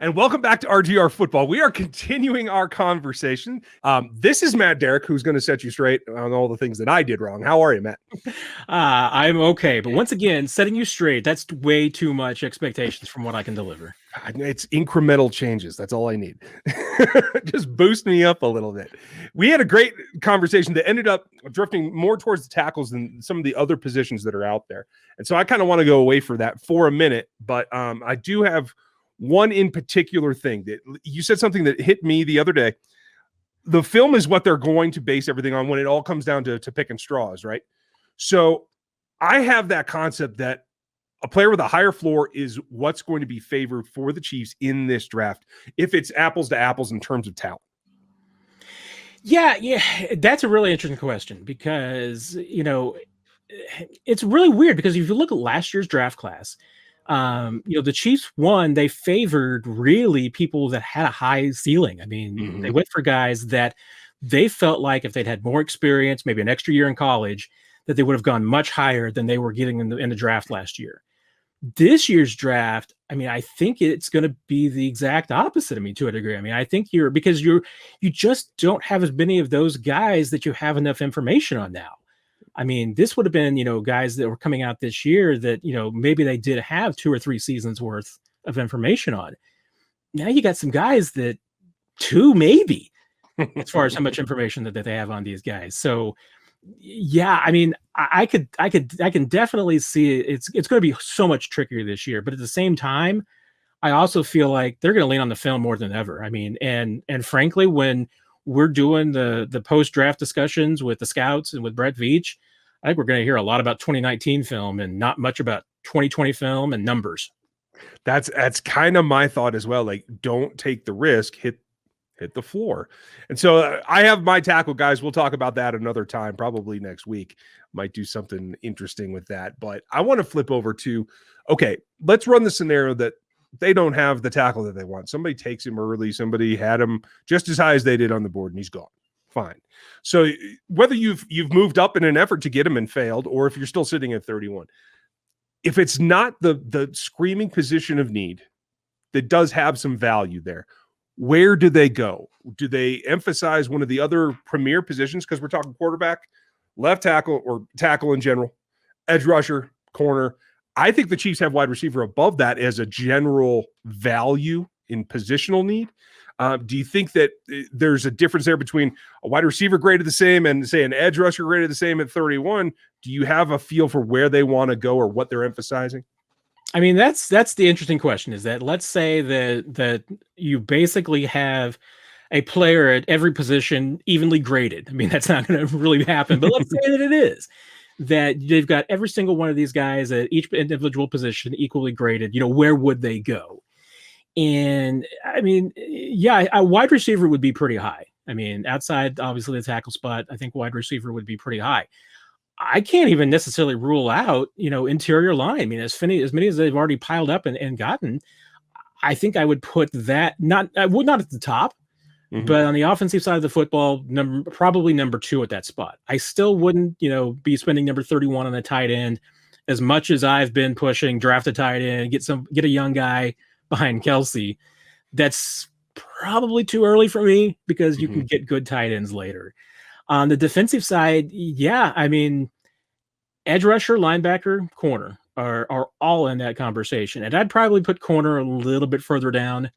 And welcome back to RGR Football. We are continuing our conversation. This is Matt Derrick, who's going to set you straight on all the things that I did wrong. How are you, Matt? I'm okay. But once again, setting you straight, that's way too much expectations from what I can deliver. It's incremental changes. That's all I need. Just boost me up a little bit. We had a great conversation that ended up drifting more towards the tackles than some of the other positions that are out there. And so I kind of want to go away for that for a minute. But I do have one in particular thing that you said something that hit me the other day. The film is what they're going to base everything on when it all comes down to picking straws, right? So I have that concept that a player with a higher floor is what's going to be favored for the Chiefs in this draft, if it's apples to apples in terms of talent. Yeah, that's a really interesting question because, it's really weird because if you look at last year's draft class, the Chiefs won, they favored really people that had a high ceiling. I mean, they went for guys that they felt like if they'd had more experience, maybe an extra year in college, that they would have gone much higher than they were getting in the draft last year. This year's draft, I mean, I think it's going to be the exact opposite of me to a degree. I mean, I think you just don't have as many of those guys that you have enough information on now. I mean, this would have been, guys that were coming out this year that, maybe they did have 2 or 3 seasons worth of information on. Now you got some guys that 2 maybe as far as how much information that they have on these guys. So yeah, I mean, I can definitely see it's going to be so much trickier this year, but at the same time, I also feel like they're going to lean on the film more than ever. I mean, and frankly, when we're doing the post-draft discussions with the scouts and with Brett Veach, I think we're going to hear a lot about 2019 film and not much about 2020 film and numbers. That's kind of my thought as well. Like, don't take the risk, hit the floor. And so I have my tackle guys. We'll talk about that another time, probably next week. Might do something interesting with that. But I want to flip over to, okay, let's run the scenario that they don't have the tackle that they want. Somebody takes him early. Somebody had him just as high as they did on the board, and he's gone. Fine. So whether you've moved up in an effort to get him and failed, or if you're still sitting at 31, if it's not the screaming position of need that does have some value there, where do they go? Do they emphasize one of the other premier positions? Because we're talking quarterback, left tackle, or tackle in general, edge rusher, corner. I think the Chiefs have wide receiver above that as a general value in positional need. Do you think that there's a difference there between a wide receiver graded the same and, say, an edge rusher graded the same at 31? Do you have a feel for where they want to go or what they're emphasizing? I mean, that's the interesting question, is that let's say that you basically have a player at every position evenly graded. I mean, that's not going to really happen, but let's say that it is, that they've got every single one of these guys at each individual position equally graded. Where would they go? And I mean, yeah, a wide receiver would be pretty high. I mean, outside, obviously, the tackle spot, I think wide receiver would be pretty high. I can't even necessarily rule out, interior line. I mean, as many as they've already piled up and gotten, I think I would put that not at the top, but on the offensive side of the football, probably number 2 at that spot. I still wouldn't, be spending number 31 on a tight end as much as I've been pushing draft a tight end, get a young guy behind Kelsey. That's probably too early for me because you can get good tight ends later. On the defensive side, yeah, I mean, edge rusher, linebacker, corner are all in that conversation. And I'd probably put corner a little bit further down.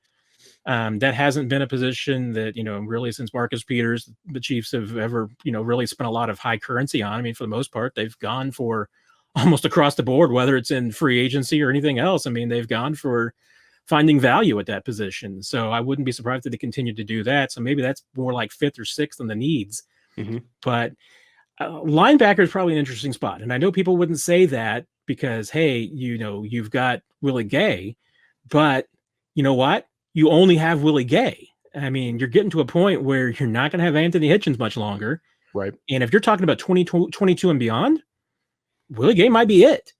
That hasn't been a position that, really since Marcus Peters, the Chiefs have ever, really spent a lot of high currency on. I mean, for the most part, they've gone for almost across the board, whether it's in free agency or anything else. I mean, they've gone for finding value at that position. So I wouldn't be surprised if they continue to do that. So maybe that's more like 5th or 6th on the needs. But linebacker is probably an interesting spot. And I know people wouldn't say that because, hey, you've got Willie Gay, but you know what? You only have Willie Gay. I mean, you're getting to a point where you're not going to have Anthony Hitchens much longer. Right. And if you're talking about 2022 and beyond, Willie Gay might be it.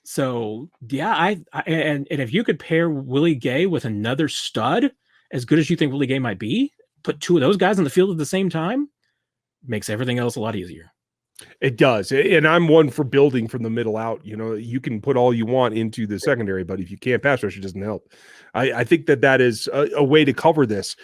So yeah, and if you could pair Willie Gay with another stud, as good as you think Willie Gay might be, put 2 of those guys on the field at the same time, makes everything else a lot easier. It does. And I'm one for building from the middle out. You can put all you want into the secondary, but if you can't pass rush, it doesn't help. I think that is a way to cover this.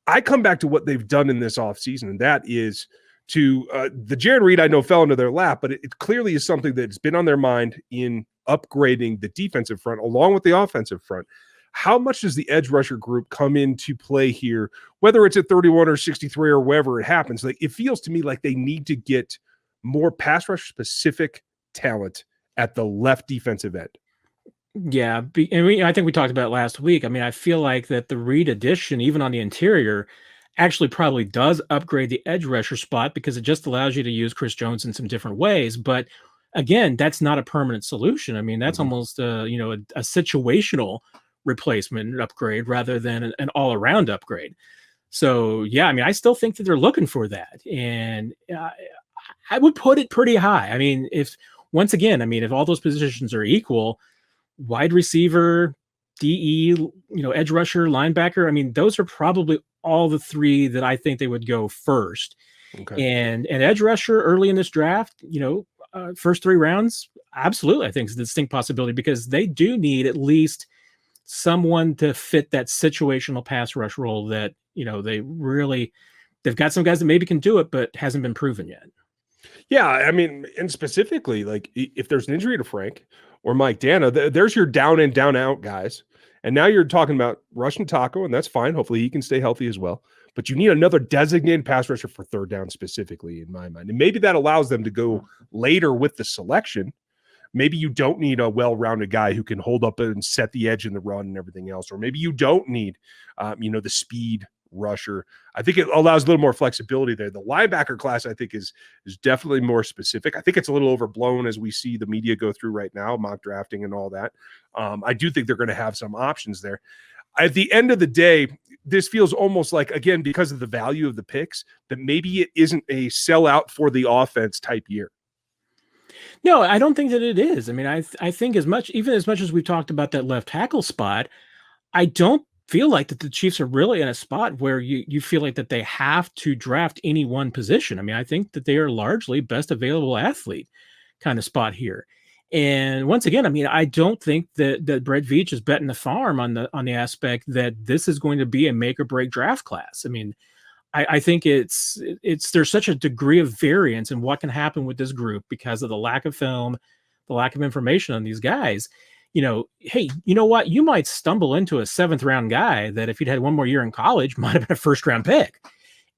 I come back to what they've done in this offseason, and that is to the Jaron Reed, I know, fell into their lap, but it clearly is something that's been on their mind in upgrading the defensive front along with the offensive front. How much does the edge rusher group come into play here, whether it's at 31 or 63 or wherever it happens? Like, it feels to me like they need to get more pass rush specific talent at the left defensive end. Yeah, I think we talked about it last week. I mean, I feel like that the Reed addition, even on the interior, actually probably does upgrade the edge rusher spot because it just allows you to use Chris Jones in some different ways. But again, that's not a permanent solution. I mean, that's almost a situational replacement upgrade rather than an all around upgrade. So yeah, I mean, I still think that they're looking for that, and I would put it pretty high. I mean, if all those positions are equal, wide receiver, DE, edge rusher, linebacker, I mean, those are probably all the three that I think they would go first. Okay. And edge rusher early in this draft, first 3 rounds, absolutely, I think is a distinct possibility because they do need at least someone to fit that situational pass rush role that, they've got some guys that maybe can do it, but hasn't been proven yet. Yeah, I mean, and specifically, like if there's an injury to Frank or Mike Dana, there's your down and down out guys. And now you're talking about Russian Taco, and that's fine. Hopefully he can stay healthy as well. But you need another designated pass rusher for third down specifically, in my mind. And maybe that allows them to go later with the selection. Maybe you don't need a well-rounded guy who can hold up and set the edge in the run and everything else. Or maybe you don't need, the speed rusher. I think it allows a little more flexibility there. The linebacker class, I think, is definitely more specific. I think it's a little overblown as we see the media go through right now, mock drafting and all that. I do think they're going to have some options there. At the end of the day, this feels almost like, again, because of the value of the picks, that maybe it isn't a sellout for the offense type year. No, I don't think that it is. I mean, I think as much as we've talked about that left tackle spot, I don't feel like that the Chiefs are really in a spot where you feel like that they have to draft any one position. I mean, I think that they are largely best available athlete kind of spot here. And once again, I mean, I don't think that Brett Veach is betting the farm on the aspect that this is going to be a make or break draft class. I mean, I think it's there's such a degree of variance in what can happen with this group because of the lack of film, the lack of information on these guys. Hey, you know what? You might stumble into a 7th round guy that if he'd had one more year in college might have been a 1st round pick.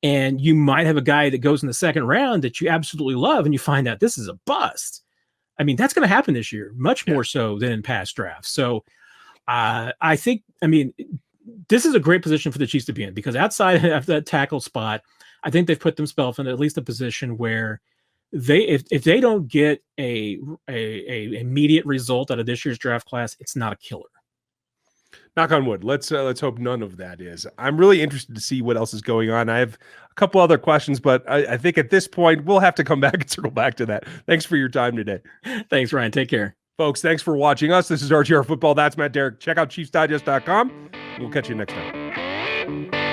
And you might have a guy that goes in the 2nd round that you absolutely love and you find out this is a bust. I mean, that's going to happen this year, much more so than in past drafts. So I think, this is a great position for the Chiefs to be in because outside of that tackle spot, I think they've put themselves in at least a position where if they don't get a immediate result out of this year's draft class, it's not a killer. Knock on wood. Let's hope none of that is. I'm really interested to see what else is going on. I have a couple other questions, but I think at this point we'll have to come back and circle back to that. Thanks for your time today. Thanks, Ryan. Take care. Folks, thanks for watching us. This is RTR Football. That's Matt Derrick. Check out ChiefsDigest.com. We'll catch you next time.